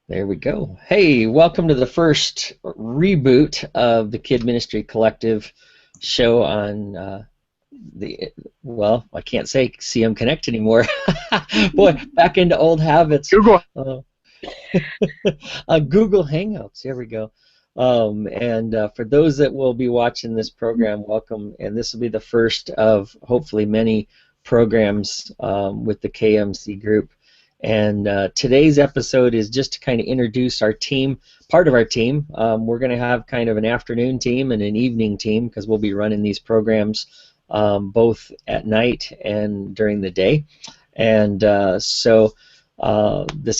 There we go. Hey, welcome to the first reboot of the Kid Ministry Collective show on I can't say CM Connect anymore. Boy, back into old habits. Google. Uh, Google Hangouts, here we go. And for those that will be watching this program, welcome. And this will be the first of hopefully many programs with the KMC group. And today's episode is just to kind of introduce our team, part of our team. We're going to have kind of an afternoon team and an evening team because we'll be running these programs both at night and during the day. And this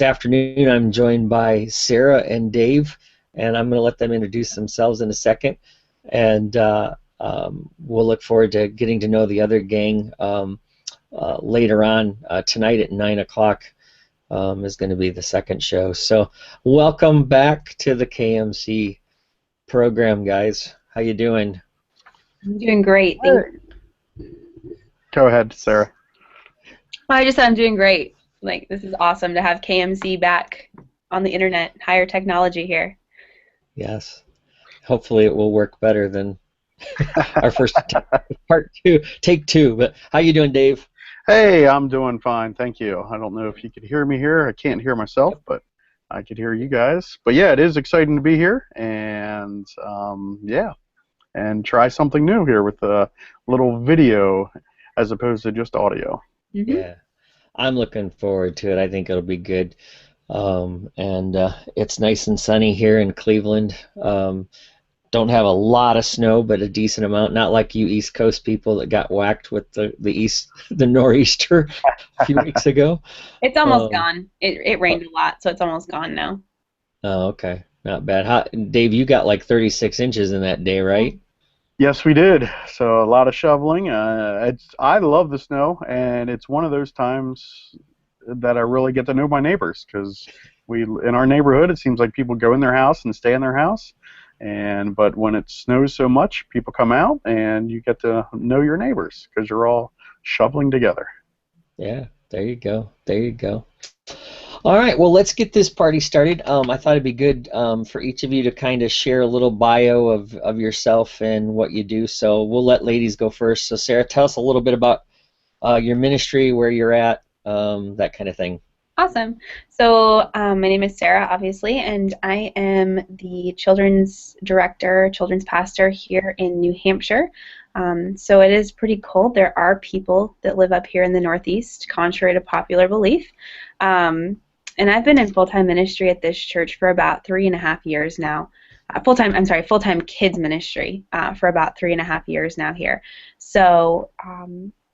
afternoon I'm joined by Sarah and Dave, and I'm going to let them introduce themselves in a second. And we'll look forward to getting to know the other gang later on tonight at 9 o'clock. Is going to be the second show. So welcome back to the KMC program, guys. How you doing? I'm doing great. Thank you. Go ahead, Sarah. I just said I'm doing great. Like, this is awesome to have KMC back on the internet, higher technology here. Yes. Hopefully it will work better than our first part two, take two. But how you doing, Dave? Hey, I'm doing fine, thank you. I don't know if you could hear me here. I can't hear myself, but I could hear you guys. But yeah, it is exciting to be here, and yeah, and try something new here with a little video as opposed to just audio. Mm-hmm. Yeah, I'm looking forward to it. I think it'll be good. And it's nice and sunny here in Cleveland. Don't have a lot of snow, but a decent amount. Not like you East Coast people that got whacked with the nor'easter a few weeks ago. It's almost gone. It rained a lot, so it's almost gone now. Oh, okay, not bad. Dave, you got like 36 inches in that day, right? Yes, we did. So a lot of shoveling. I love the snow, and it's one of those times that I really get to know my neighbors because in our neighborhood, it seems like people go in their house and stay in their house. But when it snows so much, people come out and you get to know your neighbors because you're all shoveling together. Yeah, there you go. There you go. All right, well, let's get this party started. I thought it'd be good for each of you to kind of share a little bio of yourself and what you do. So we'll let ladies go first. So Sarah, tell us a little bit about your ministry, where you're at, that kind of thing. Awesome. So my name is Sarah, obviously, and I am the children's director, children's pastor here in New Hampshire. So it is pretty cold. There are people that live up here in the Northeast, contrary to popular belief. And I've been in full-time ministry at this church for about 3.5 years now. Full-time kids ministry for about 3.5 years now here. So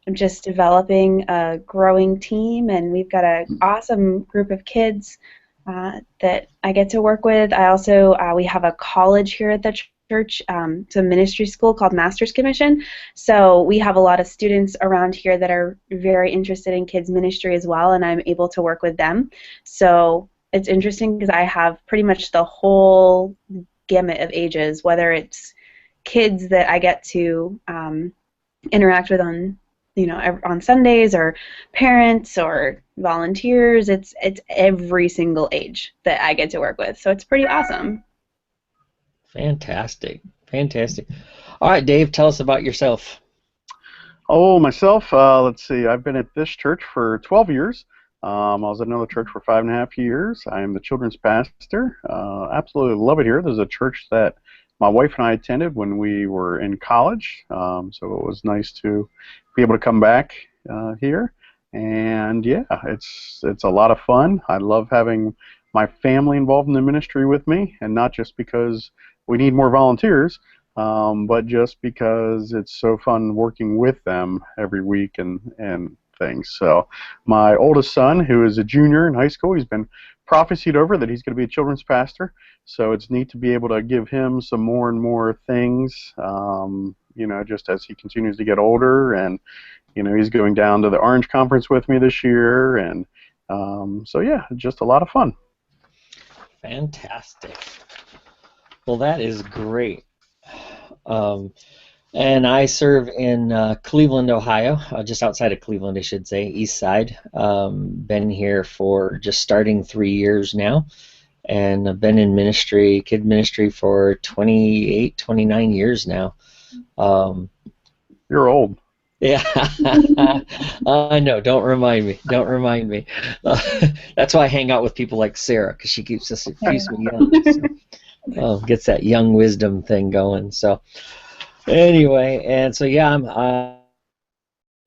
I'm just developing a growing team, and we've got an awesome group of kids that I get to work with. I also we have a college here at the church. It's a ministry school called Master's Commission. So we have a lot of students around here that are very interested in kids ministry as well, and I'm able to work with them. So it's interesting because I have pretty much the whole gamut of ages, whether it's kids that I get to interact with on Sundays, or parents or volunteers. It's every single age that I get to work with, so it's pretty awesome. Fantastic, fantastic. All right, Dave, tell us about yourself. Oh, myself, let's see, I've been at this church for 12 years. I was at another church for 5.5 years. I am the children's pastor. Absolutely love it here. There's a church that my wife and I attended when we were in college, so it was nice to be able to come back here. And yeah, it's a lot of fun. I love having my family involved in the ministry with me, and not just because we need more volunteers, but just because it's so fun working with them every week and things. So my oldest son, who is a junior in high school, he's been prophesied over that he's going to be a children's pastor. So it's neat to be able to give him some more and more things, just as he continues to get older. And, he's going down to the Orange Conference with me this year. And so, yeah, just a lot of fun. Fantastic. Well, that is great. And I serve in Cleveland, Ohio, just outside of Cleveland, I should say, east side. Been here for just starting 3 years now. and I've been in ministry, kid ministry, for 28, 29 years now. You're old. Yeah, I know. Don't remind me. Don't remind me. That's why I hang out with people like Sarah, because she keeps me young. So, gets that young wisdom thing going. So anyway, and so yeah,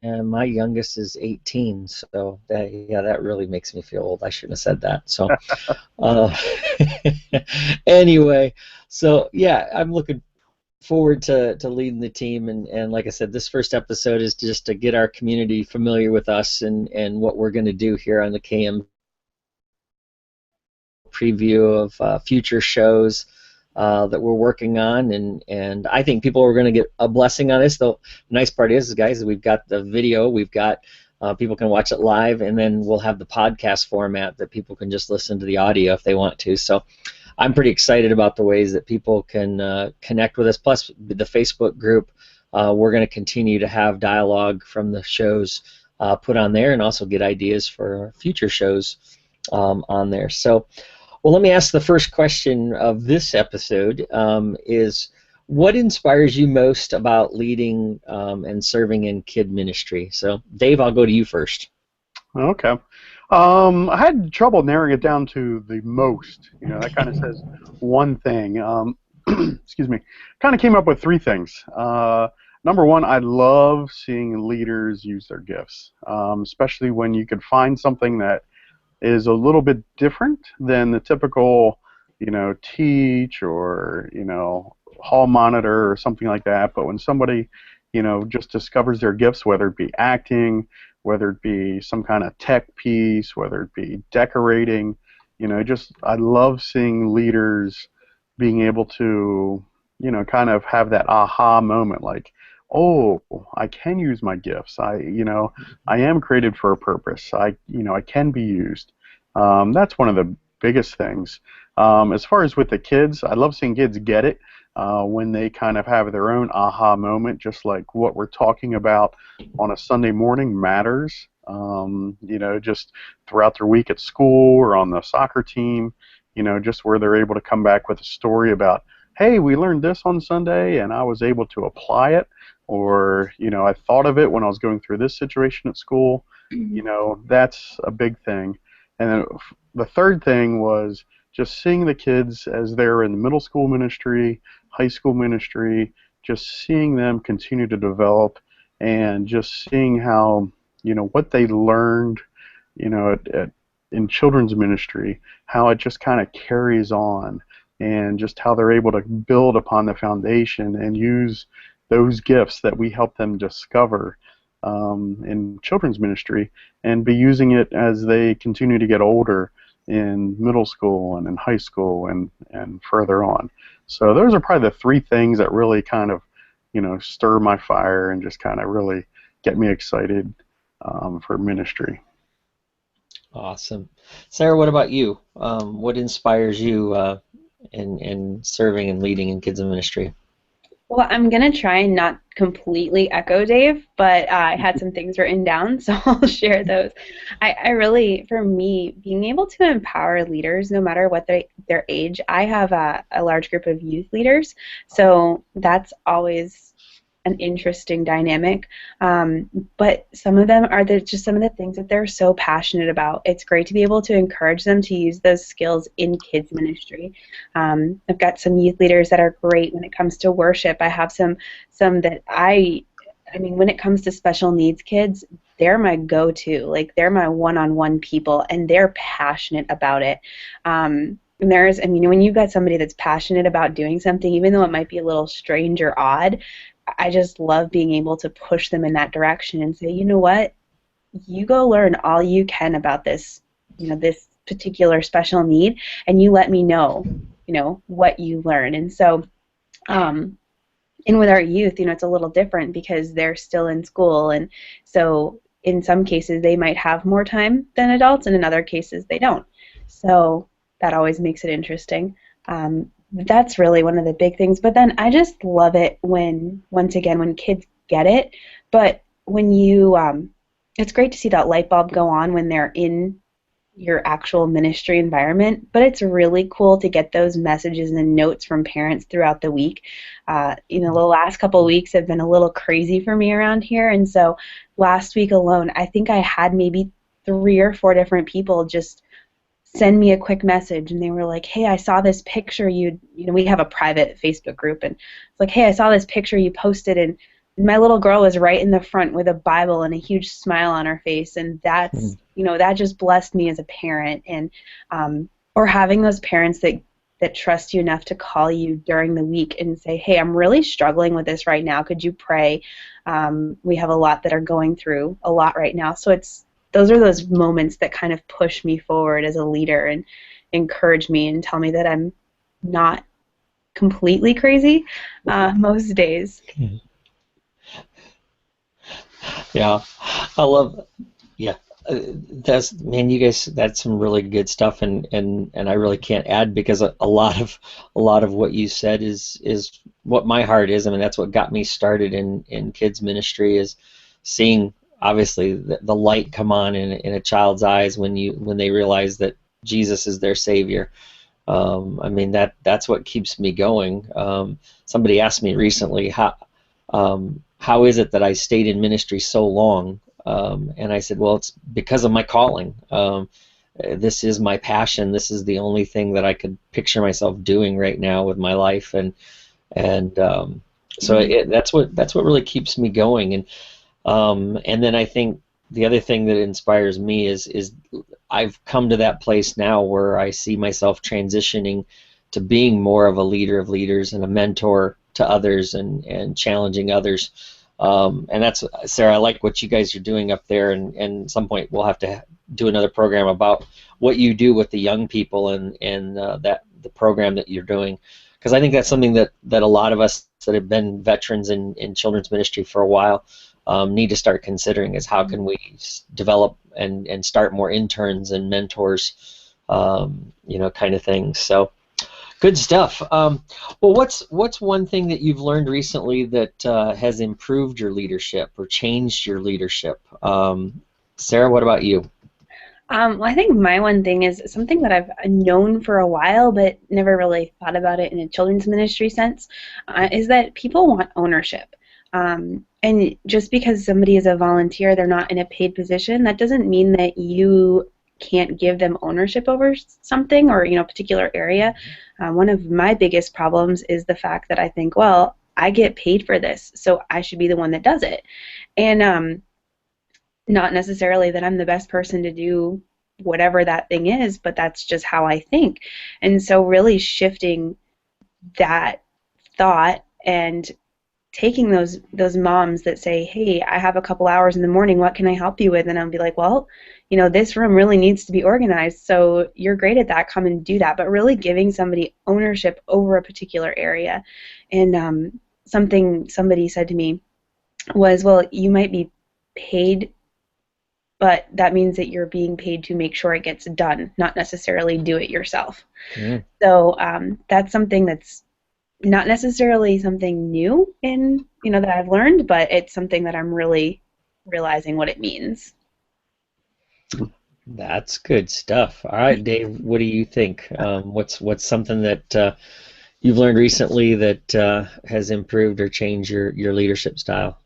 and my youngest is 18. So that really makes me feel old. I shouldn't have said that. So uh, anyway, so yeah, I'm looking forward to leading the team, and like I said, this first episode is just to get our community familiar with us and what we're going to do here on the KM, preview of future shows that we're working on, and I think people are going to get a blessing on this. The nice part is, guys, we've got the video, we've got people can watch it live, and then we'll have the podcast format that people can just listen to the audio if they want to. So I'm pretty excited about the ways that people can connect with us. Plus, the Facebook group, we're going to continue to have dialogue from the shows put on there, and also get ideas for future shows on there. So, well, let me ask the first question of this episode, is what inspires you most about leading and serving in kid ministry? So, Dave, I'll go to you first. Okay. I had trouble narrowing it down to the most. That kind of says one thing. Excuse me. Kind of came up with three things. Number one, I love seeing leaders use their gifts, especially when you could find something that is a little bit different than the typical, teach or, hall monitor or something like that. But when somebody, just discovers their gifts, whether it be acting, whether it be some kind of tech piece, whether it be decorating, I love seeing leaders being able to, kind of have that aha moment, like, oh, I can use my gifts. I am created for a purpose. I can be used. That's one of the biggest things. As far as with the kids, I love seeing kids get it when they kind of have their own aha moment, just like what we're talking about on a Sunday morning matters. Just throughout their week at school or on the soccer team, just where they're able to come back with a story about, hey, we learned this on Sunday and I was able to apply it, or, I thought of it when I was going through this situation at school. That's a big thing. And then the third thing was just seeing the kids as they're in the middle school ministry, high school ministry, just seeing them continue to develop and just seeing how, what they learned, in children's ministry, how it just kind of carries on, and just how they're able to build upon the foundation and use those gifts that we help them discover in children's ministry, and be using it as they continue to get older in middle school and in high school and further on. So those are probably the three things that really kind of, stir my fire and just kind of really get me excited for ministry. Awesome. Sarah, what about you? What inspires you in serving and leading in kids ministry? Well, I'm going to try and not completely echo Dave, but I had some things written down, so I'll share those. I really, for me, being able to empower leaders, no matter what their age, I have a large group of youth leaders, so that's always an interesting dynamic, but some of them are just some of the things that they're so passionate about. It's great to be able to encourage them to use those skills in kids ministry. I've got some youth leaders that are great when it comes to worship. I have some that I mean, when it comes to special needs kids, they're my go-to. Like, they're my one-on-one people, and they're passionate about it. And when you've got somebody that's passionate about doing something, even though it might be a little strange or odd, I just love being able to push them in that direction and say, you know what, you go learn all you can about this, this particular special need, and you let me know, what you learn. And so, and with our youth, it's a little different because they're still in school, and so in some cases they might have more time than adults, and in other cases they don't. So that always makes it interesting. That's really one of the big things. But then I just love it when kids get it. But when you, it's great to see that light bulb go on when they're in your actual ministry environment, but it's really cool to get those messages and notes from parents throughout the week. The last couple of weeks have been a little crazy for me around here, and so last week alone, I think I had maybe 3 or 4 different people just send me a quick message, and they were like, "Hey, I saw this picture we have a private Facebook group, and it's like, hey, I saw this picture you posted, and my little girl was right in the front with a Bible and a huge smile on her face," and that just blessed me as a parent, and or having those parents that trust you enough to call you during the week and say, "Hey, I'm really struggling with this right now. Could you pray? We have a lot that are going through a lot right now." So those are those moments that kind of push me forward as a leader and encourage me and tell me that I'm not completely crazy most days. Yeah, I love. Yeah, you guys, that's some really good stuff, and I really can't add because a lot of what you said is what my heart is. I mean, that's what got me started in kids ministry, is seeing obviously the light come on in a child's eyes when they realize that Jesus is their Savior. I mean, that's what keeps me going. Somebody asked me recently, how is it that I stayed in ministry so long? And I said, well, it's because of my calling. This is my passion. This is the only thing that I could picture myself doing right now with my life, that's what really keeps me going. And then I think the other thing that inspires me is I've come to that place now where I see myself transitioning to being more of a leader of leaders and a mentor to others and challenging others. And that's, Sarah, I like what you guys are doing up there, and at some point we'll have to do another program about what you do with the young people and the program that you're doing, because I think that's something that a lot of us that have been veterans in children's ministry for a while need to start considering, is how can we develop and start more interns and mentors, kind of things. So good stuff. Well, what's one thing that you've learned recently that has improved your leadership or changed your leadership? Sarah, what about you? Well, I think my one thing is something that I've known for a while but never really thought about it in a children's ministry sense, is that people want ownership. And just because somebody is a volunteer, they're not in a paid position, that doesn't mean that you can't give them ownership over something or a particular area. One of my biggest problems is the fact that I think, well, I get paid for this, so I should be the one that does it. And not necessarily that I'm the best person to do whatever that thing is, but that's just how I think. And so really shifting that thought and taking those moms that say, "Hey, I have a couple hours in the morning, what can I help you with?" And I'll be like, "Well, this room really needs to be organized, so you're great at that, come and do that." But really giving somebody ownership over a particular area. And something somebody said to me was, "Well, you might be paid, but that means that you're being paid to make sure it gets done, not necessarily do it yourself." Mm. So that's something that's not necessarily something new in that I've learned, but it's something that I'm really realizing what it means. That's good stuff. All right, Dave, what do you think? What's something that you've learned recently that has improved or changed your leadership style?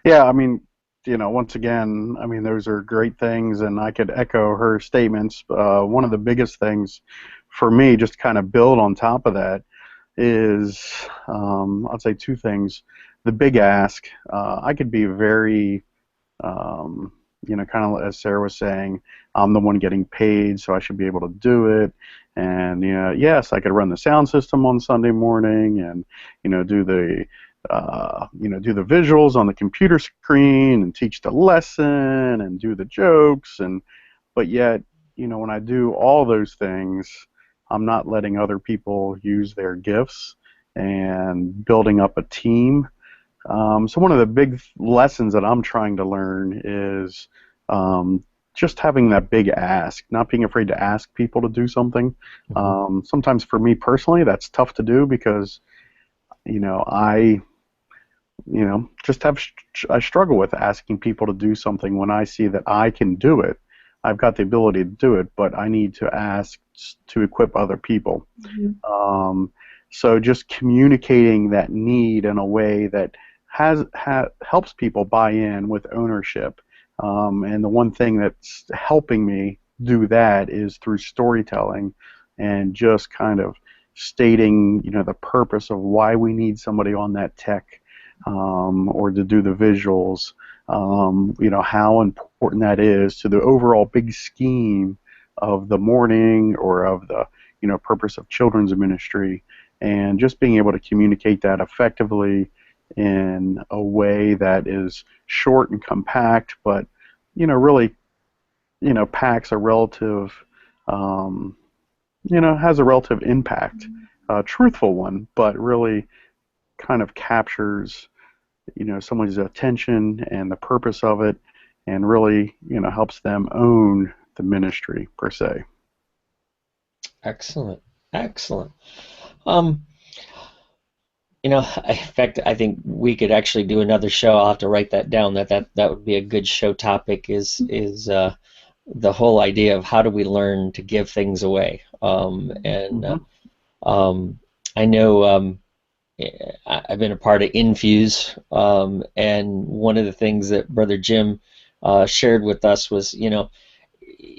Yeah, I mean, once again, I mean, those are great things, and I could echo her statements. One of the biggest things for me, just to kind of build on top of that, is I'd say 2 things. The big ask, I could be very, kind of as Sarah was saying, I'm the one getting paid, so I should be able to do it. And yes, I could run the sound system on Sunday morning, and do the do the visuals on the computer screen and teach the lesson and do the jokes, but yet when I do all those things, I'm not letting other people use their gifts and building up a team. So one of the big lessons that I'm trying to learn is just having that big ask, not being afraid to ask people to do something. Sometimes for me personally, that's tough to do because I just I struggle with asking people to do something when I see that I can do it. I've got the ability to do it, but I need to ask to equip other people. So just communicating that need in a way that helps people buy in with ownership. And the one thing that's helping me do that is through storytelling and just kind of stating, the purpose of why we need somebody on that tech, or to do the visuals, how important that is to the overall big scheme of the morning or of the, purpose of children's ministry, and just being able to communicate that effectively in a way that is short and compact, but, really, packs a relative, has a relative impact, a truthful one, but really kind of captures, someone's attention and the purpose of it, and really, helps them own the ministry per se. Excellent, excellent. In fact, I think we could actually do another show. I'll have to write that down. That would be a good show topic. Is the whole idea of how do we learn to give things away? I know I've been a part of Infuse, and one of the things that Brother Jim shared with us was,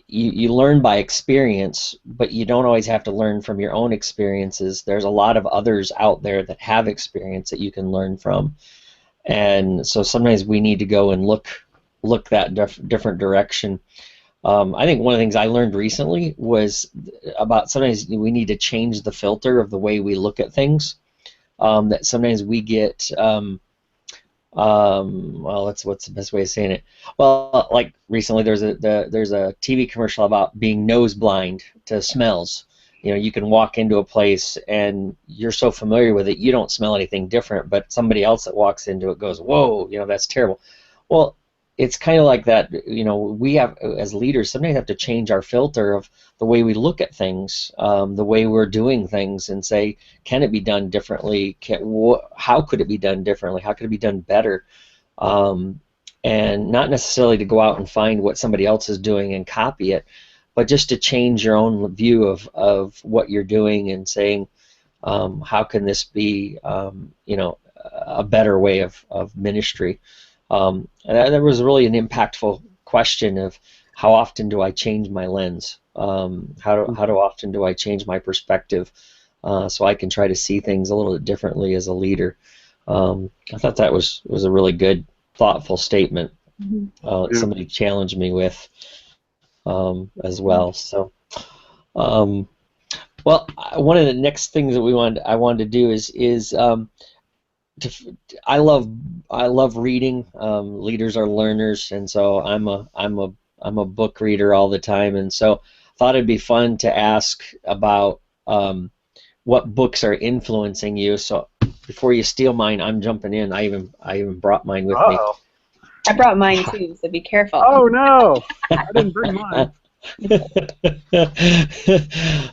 you learn by experience, but you don't always have to learn from your own experiences. There's a lot of others out there that have experience that you can learn from, and so sometimes we need to go and look that different direction. I think one of the things I learned recently was about sometimes we need to change the filter of the way we look at things. That sometimes we get, what's the best way of saying it? Well, like recently there's a TV commercial about being nose blind to smells. You can walk into a place and you're so familiar with it, you don't smell anything different, but somebody else that walks into it goes, whoa, that's terrible. Well, it's kind of like that, we have, as leaders, sometimes have to change our filter of the way we look at things, the way we're doing things, and say, can it be done differently? How could it be done differently? How could it be done better? And not necessarily to go out and find what somebody else is doing and copy it, but just to change your own view of what you're doing and saying, how can this be, a better way of ministry? And that was really an impactful question of how often do I change my lens? How often do I change my perspective so I can try to see things a little bit differently as a leader? I thought that was a really good, thoughtful statement. Somebody challenged me with as well. So, one of the next things that I wanted to do is I love reading. Leaders are learners, and so I'm a book reader all the time, and so thought it'd be fun to ask about what books are influencing you. So before you steal mine, I'm jumping in. I even brought mine with me. I brought mine too, so be careful. Oh no, I didn't bring mine.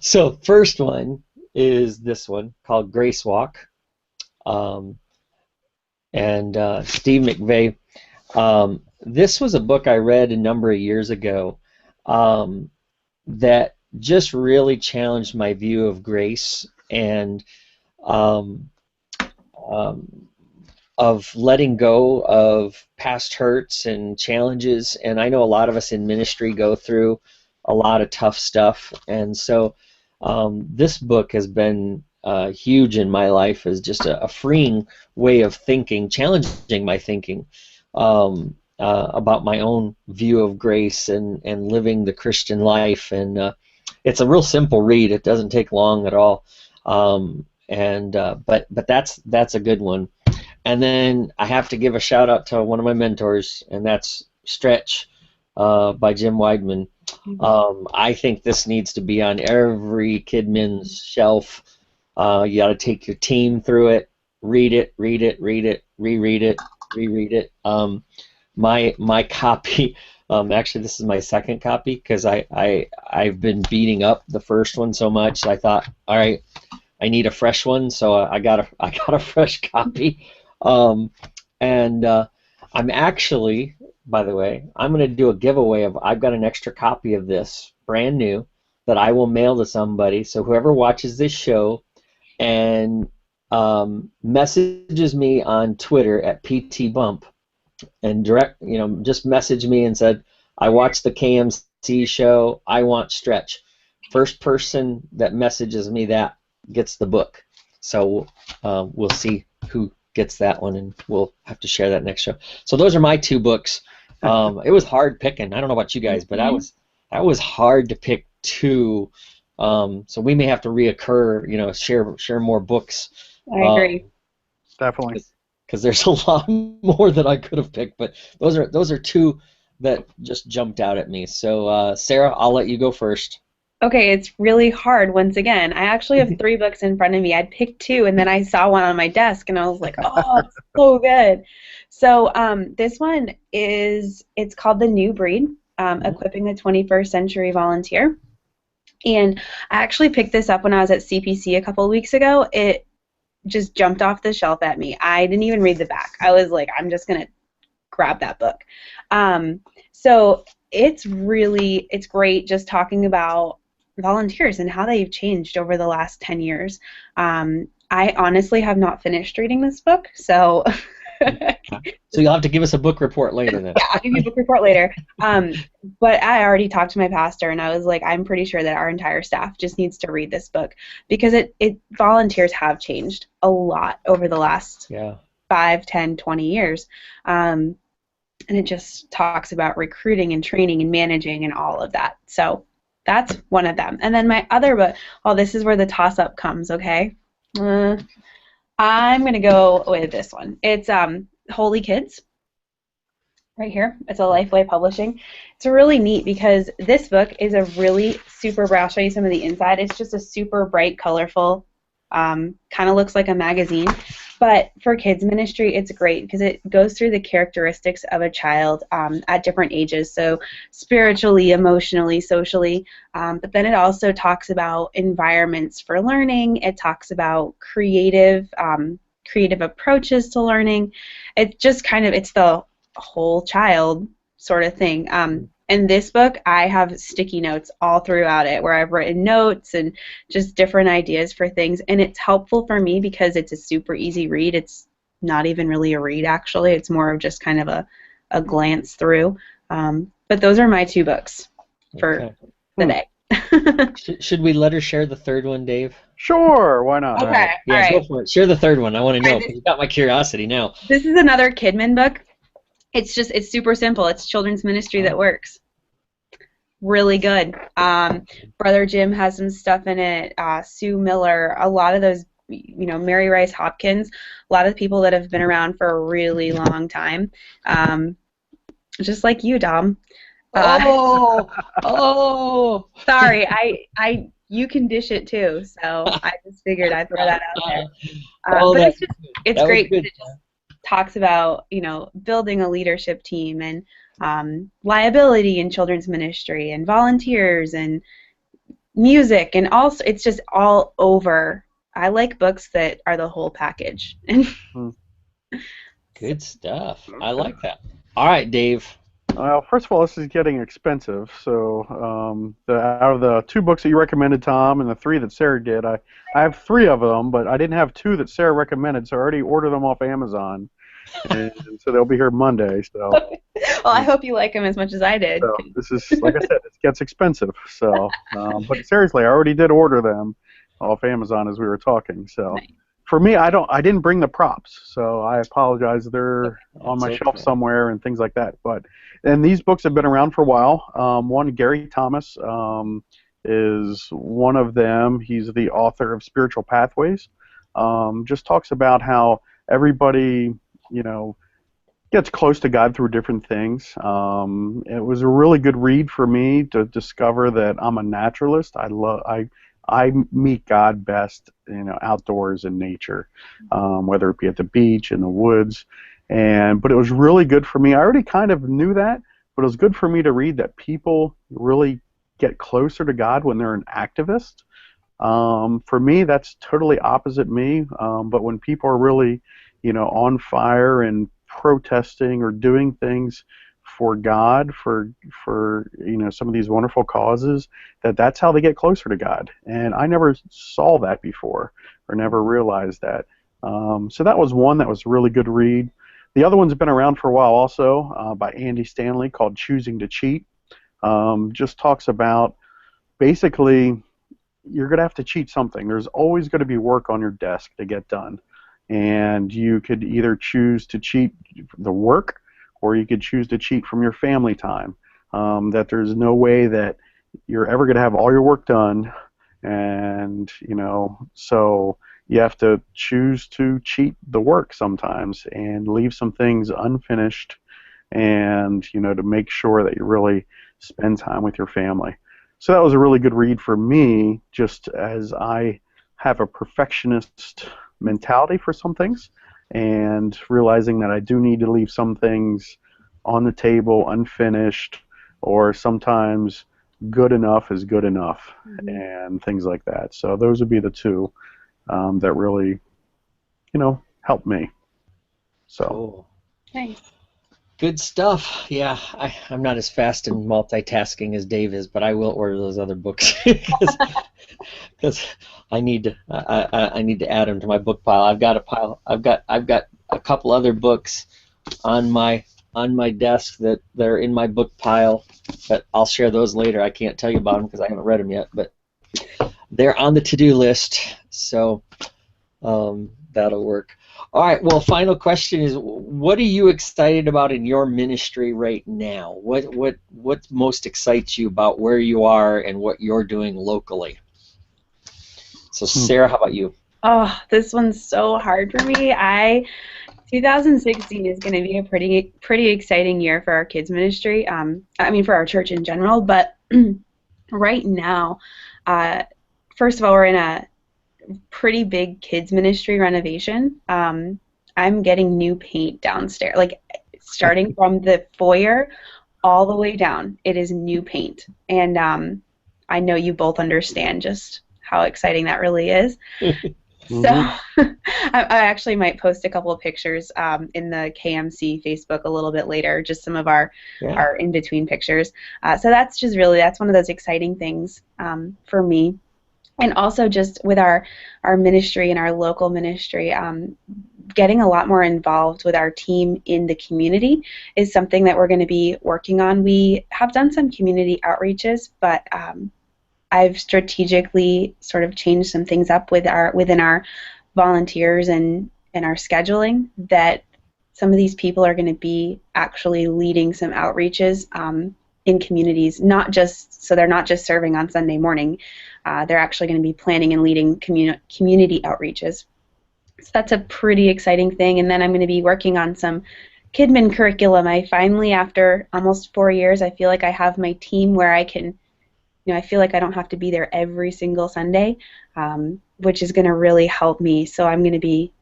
So first one is this one called Grace Walk. And Steve McVeigh. This was a book I read a number of years ago that just really challenged my view of grace and of letting go of past hurts and challenges. And I know a lot of us in ministry go through a lot of tough stuff, and so this book has been huge in my life as just a freeing way of thinking, challenging my thinking about my own view of grace and living the Christian life. And it's a real simple read. It doesn't take long at all. But that's a good one. And then I have to give a shout out to one of my mentors, and that's Stretch by Jim Weidman. I think this needs to be on every kidmin's shelf. You got to take your team through it, read it, reread it. My copy, actually this is my second copy because I've been beating up the first one so much. I thought, all right, I need a fresh one, so I got a fresh copy. I'm actually by the way, I'm going to do a giveaway of, I've got an extra copy of this, brand new, that I will mail to somebody. So whoever watches this show and messages me on Twitter at PT Bump and direct, just message me and said, I watched the KMC show, I want Stretch. First person that messages me that gets the book. So we'll see who gets that one, and we'll have to share that next show. So those are my two books. It was hard picking. I don't know about you guys, but that was hard to pick two. So we may have to reoccur, share more books. I agree. Definitely. Because there's a lot more that I could have picked, but those are two that just jumped out at me. So Sarah, I'll let you go first. Okay, it's really hard once again. I actually have 3 books in front of me. I'd picked 2, and then I saw one on my desk, and I was like, oh, it's so good. So this one it's called The New Breed, Equipping the 21st Century Volunteer. And I actually picked this up when I was at CPC a couple of weeks ago. It just jumped off the shelf at me. I didn't even read the back. I was like, I'm just going to grab that book. So it's great just talking about volunteers and how they've changed over the last 10 years. I honestly have not finished reading this book, so... So you'll have to give us a book report later then. Yeah, I'll give you a book report later. But I already talked to my pastor, and I was like, I'm pretty sure that our entire staff just needs to read this book, because volunteers have changed a lot over the last 5, 10, 20 years. And it just talks about recruiting and training and managing and all of that. So that's one of them. And then my other book, this is where the toss-up comes, okay? I'm going to go with this one. It's Holy Kids, right here. It's a Lifeway Publishing. It's really neat because this book is a really super bright. I'll show you some of the inside. It's just a super bright, colorful, kind of looks like a magazine. But for kids ministry, it's great because it goes through the characteristics of a child at different ages, so spiritually, emotionally, socially. But then it also talks about environments for learning. It talks about creative approaches to learning. It's just it's the whole child sort of thing. In this book, I have sticky notes all throughout it where I've written notes and just different ideas for things. And it's helpful for me because it's a super easy read. It's not even really a read, actually. It's more of just kind of a glance through. But those are my 2 books for the day. Should we let her share the third one, Dave? Sure, why not? Okay, all right. Go for it. Share the third one. I want to know, because you got my curiosity now. This is another Kidman book. It's super simple. It's children's ministry that works. Really good. Brother Jim has some stuff in it. Sue Miller, a lot of those, Mary Rice Hopkins, a lot of people that have been around for a really long time. Just like you, Dom. Sorry, you can dish it too, so I just figured I'd throw that out there. But it's great because it just talks about, building a leadership team and liability in children's ministry and volunteers and music, and also it's just all over. I like books that are the whole package. Good stuff. I like that. All right, Dave. Well, first of all, this is getting expensive. So out of the 2 books that you recommended, Tom, and the 3 that Sarah did, I have 3 of them, but I didn't have 2 that Sarah recommended, so I already ordered them off Amazon. And so they'll be here Monday. So. Well, I hope you like them as much as I did. So this is, like I said, it gets expensive. So, but seriously, I already did order them off Amazon as we were talking. So, for me, I didn't bring the props, so I apologize. They're on my shelf somewhere and things like that. And these books have been around for a while. One, Gary Thomas is one of them. He's the author of Spiritual Pathways. Just talks about how everybody, gets close to God through different things. It was a really good read for me to discover that I'm a naturalist. I meet God best, outdoors in nature, whether it be at the beach, in the woods, but it was really good for me. I already kind of knew that, but it was good for me to read that people really get closer to God when they're an activist. For me, that's totally opposite me. But when people are really, on fire and protesting or doing things for God, for some of these wonderful causes, that's how they get closer to God. And I never saw that before, or never realized that. So that was one that was a really good read. The other one's been around for a while also, by Andy Stanley, called Choosing to Cheat. Just talks about basically you're going to have to cheat something. There's always going to be work on your desk to get done. And you could either choose to cheat the work, or you could choose to cheat from your family time. That there's no way that you're ever going to have all your work done, and so you have to choose to cheat the work sometimes and leave some things unfinished, and to make sure that you really spend time with your family. So that was a really good read for me, just as I have a perfectionist mentality for some things, and realizing that I do need to leave some things on the table unfinished, or sometimes good enough is good enough, and things like that. So those would be the two that really, helped me. So. Cool. Nice. Good stuff. Yeah, I'm not as fast in multitasking as Dave is, but I will order those other books because I need to. I need to add them to my book pile. I've got a pile. I've got a couple other books on my desk that they're in my book pile, but I'll share those later. I can't tell you about them because I haven't read them yet, but they're on the to-do list, so that'll work. All right, well, final question is, what are you excited about in your ministry right now? What most excites you about where you are and what you're doing locally? So, Sarah, how about you? Oh, this one's so hard for me. 2016 is going to be a pretty exciting year for our kids ministry. For our church in general. But right now, first of all, we're in a pretty big kids ministry renovation. I'm getting new paint downstairs, like starting from the foyer all the way down. It is new paint, and I know you both understand just how exciting that really is. So I actually might post a couple of pictures in the KMC Facebook a little bit later, just some of our in-between pictures. So that's one of those exciting things for me. And also just with our ministry and our local ministry, getting a lot more involved with our team in the community is something that we're going to be working on. We have done some community outreaches, but I've strategically sort of changed some things up within our volunteers and our scheduling, that some of these people are going to be actually leading some outreaches in communities, so they're not just serving on Sunday morning. They're actually going to be planning and leading community outreaches. So that's a pretty exciting thing. And then I'm going to be working on some Kidmin curriculum. I finally, after almost 4 years, I feel like I have my team where I can, I feel like I don't have to be there every single Sunday, which is going to really help me. So I'm going to be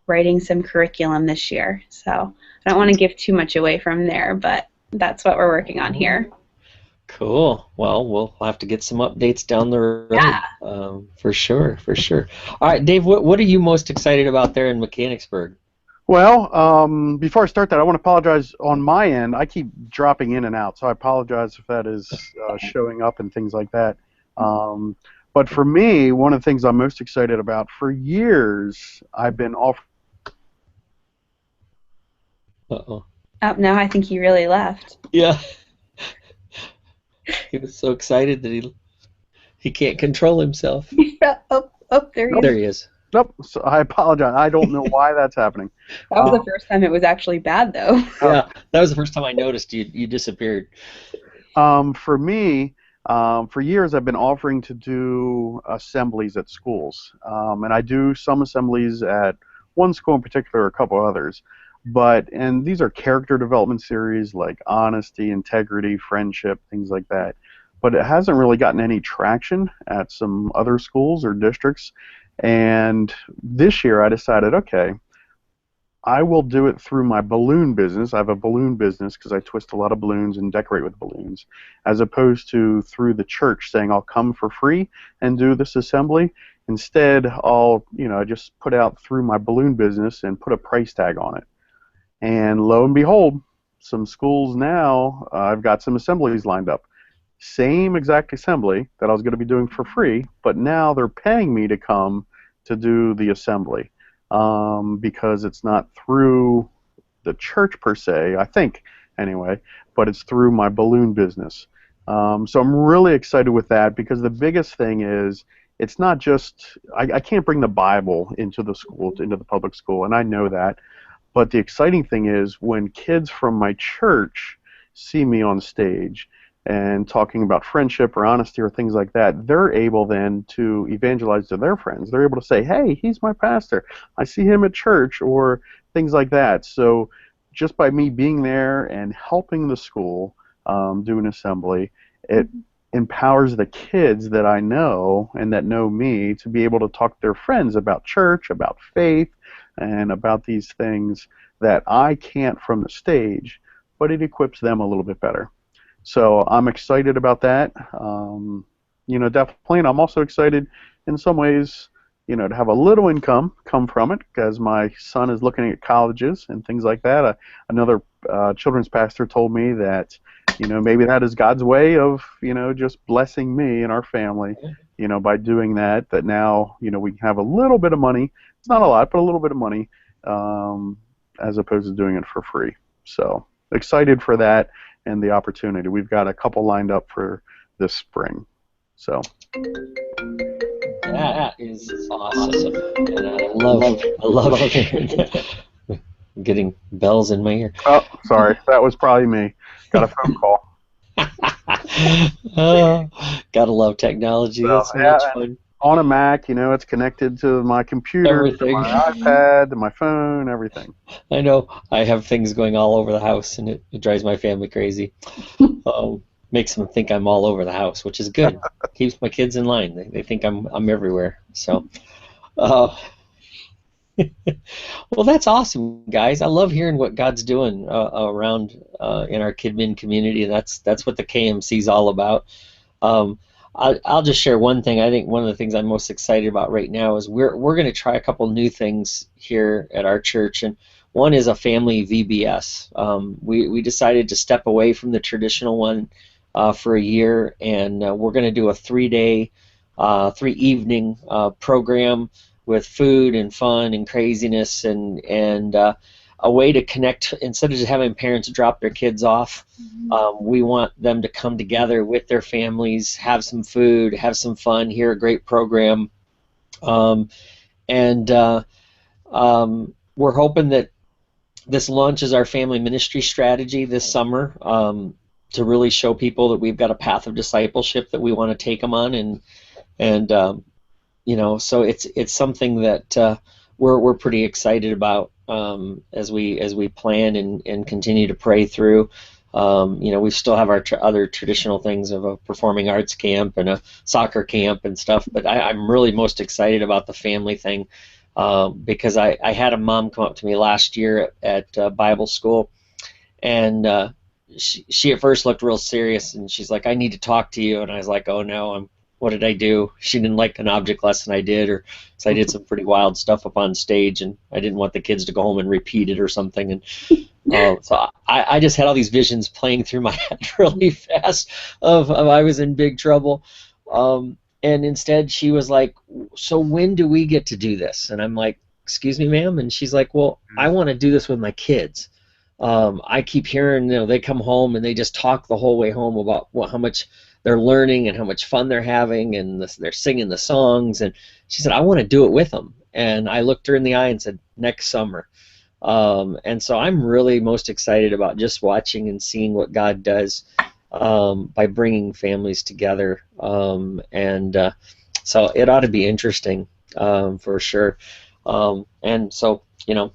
writing some curriculum this year. So I don't want to give too much away from there, but that's what we're working on here. Cool. Well, we'll have to get some updates down the road. Yeah. For sure. All right, Dave, what are you most excited about there in Mechanicsburg? Well, before I start that, I want to apologize on my end. I keep dropping in and out, so I apologize if that is showing up and things like that. But for me, one of the things I'm most excited about, for years, I've been offering. Uh-oh. Oh, now I think he really left. Yeah. He was so excited that he can't control himself. There he is. There he is. Nope. So I apologize. I don't know why that's happening. That was the first time it was actually bad, though. Yeah, that was the first time I noticed you disappeared. For me, for years I've been offering to do assemblies at schools, and I do some assemblies at one school in particular, a couple others. And these are character development series like honesty, integrity, friendship, things like that. But it hasn't really gotten any traction at some other schools or districts. And this year I decided, okay, I will do it through my balloon business. I have a balloon business because I twist a lot of balloons and decorate with balloons, as opposed to through the church saying I'll come for free and do this assembly. Instead, I'll just put out through my balloon business and put a price tag on it. And lo and behold, some schools now, I've got some assemblies lined up. Same exact assembly that I was going to be doing for free, but now they're paying me to come to do the assembly because it's not through the church per se, I think, anyway, but it's through my balloon business. So I'm really excited with that because the biggest thing is it's not just, I can't bring the Bible into the school, into the public school, and I know that, but the exciting thing is when kids from my church see me on stage and talking about friendship or honesty or things like that, they're able then to evangelize to their friends. They're able to say, hey, he's my pastor. I see him at church, or things like that. So just by me being there and helping the school do an assembly, it empowers the kids that I know and that know me to be able to talk to their friends about church, about faith, and about these things that I can't from the stage, but it equips them a little bit better. So I'm excited about that. You know, definitely, and I'm also excited in some ways, you know, to have a little income come from it, because my son is looking at colleges and things like that. Another children's pastor told me that, you know, maybe that is God's way of, you know, just blessing me and our family, you know, by doing that, that now, you know, we have a little bit of money. It's not a lot, but a little bit of money, as opposed to doing it for free. So excited for that and the opportunity. We've got a couple lined up for this spring. So that is awesome, and I love hearing that. I'm getting bells in my ear. Oh, sorry, that was probably me. Got a phone call. Oh, gotta love technology. So, It's so much fun. On a Mac, you know, it's connected to my computer, Everything. to my iPad, to my phone, everything. I know. I have things going all over the house, and it drives my family crazy. Makes them think I'm all over the house, which is good. Keeps my kids in line. They think I'm everywhere. So, well, that's awesome, guys. I love hearing what God's doing around in our KidMin community, and that's what the KMC is all about. I'll just share one thing. I think one of the things I'm most excited about right now is we're going to try a couple new things here at our church, and one is a family VBS. We decided to step away from the traditional one for a year, and we're going to do a 3-day, 3-evening program with food and fun and craziness and a way to connect. Instead of just having parents drop their kids off, we want them to come together with their families, have some food, have some fun, hear a great program, and we're hoping that this launches our family ministry strategy this summer, to really show people that we've got a path of discipleship that we want to take them on, and you know, so it's something that we're pretty excited about as we plan and continue to pray through. You know, we still have our other traditional things of a performing arts camp and a soccer camp and stuff, but I'm really most excited about the family thing because I had a mom come up to me last year at Bible school, and she at first looked real serious, and she's like, I need to talk to you, and I was like, oh no, what did I do? She didn't like an object lesson I did, or so I did some pretty wild stuff up on stage, and I didn't want the kids to go home and repeat it or something, and so I just had all these visions playing through my head really fast of I was in big trouble, and instead she was like, so when do we get to do this? And I'm like, excuse me, ma'am? And she's like, well, I want to do this with my kids. I keep hearing, you know, they come home and they just talk the whole way home about how much they're learning and how much fun they're having, and they're singing the songs. And she said, I want to do it with them. And I looked her in the eye and said, next summer. And so I'm really most excited about just watching and seeing what God does by bringing families together. So it ought to be interesting for sure. And so, you know,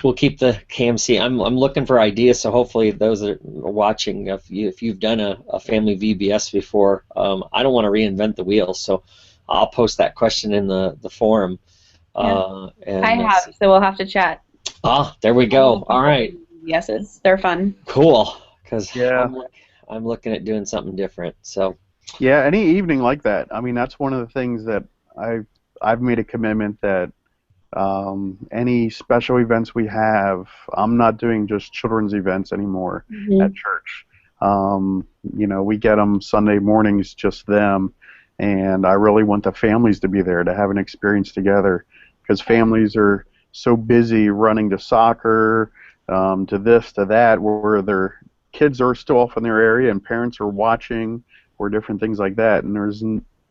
we'll keep the KMC. I'm looking for ideas, so hopefully those that are watching, if you've done a family VBS before, I don't want to reinvent the wheel, so I'll post that question in the forum. Yeah. I have, so we'll have to chat. Ah, there we go. All right. Yeses, they're fun. Cool, because I'm looking at doing something different. So. Yeah, any evening like that. I mean, that's one of the things that I've made a commitment that Any special events we have. I'm not doing just children's events anymore at church. We get them Sunday mornings, just them, and I really want the families to be there to have an experience together, because families are so busy running to soccer, to this, to that, where their kids are still off in their area and parents are watching, or different things like that, and there's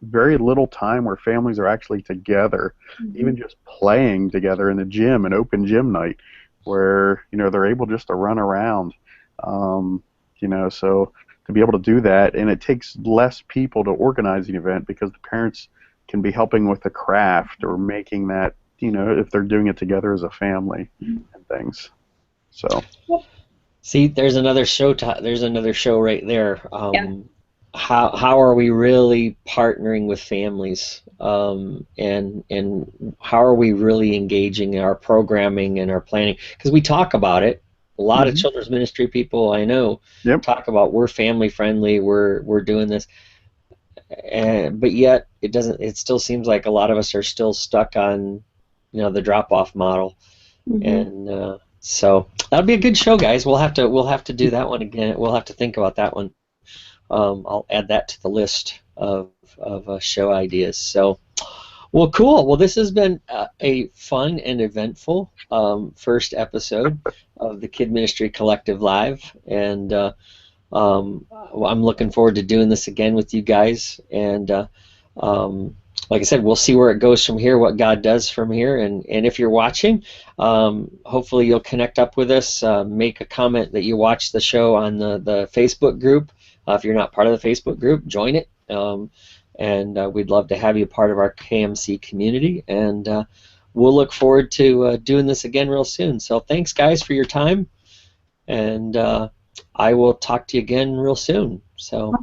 very little time where families are actually together, even just playing together in the gym, an open gym night, where they're able just to run around. So to be able to do that, and it takes less people to organize the event, because the parents can be helping with the craft or making that, if they're doing it together as a family and things. So. See, there's another show. There's another show right there. How are we really partnering with families, and how are we really engaging in our programming and our planning? Because we talk about it. A lot of children's ministry people I know talk about, we're family friendly, we're doing this, but yet it still seems like a lot of us are still stuck on the drop off model, and so that'll be a good show, guys. We'll have to do that one again. We'll have to think about that one. I'll add that to the list of show ideas. So, well, cool. Well, this has been a fun and eventful first episode of the Kid Ministry Collective Live, and I'm looking forward to doing this again with you guys. And like I said, we'll see where it goes from here, what God does from here. And if you're watching, hopefully you'll connect up with us, make a comment that you watched the show on the Facebook group. If you're not part of the Facebook group, join it, and we'd love to have you part of our KMC community, and we'll look forward to doing this again real soon. So thanks, guys, for your time, and I will talk to you again real soon. So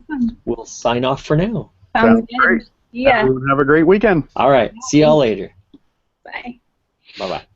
we'll sign off for now. Sounds good. Great. Yeah. Have a great weekend. All right. See y'all later. Bye. Bye-bye.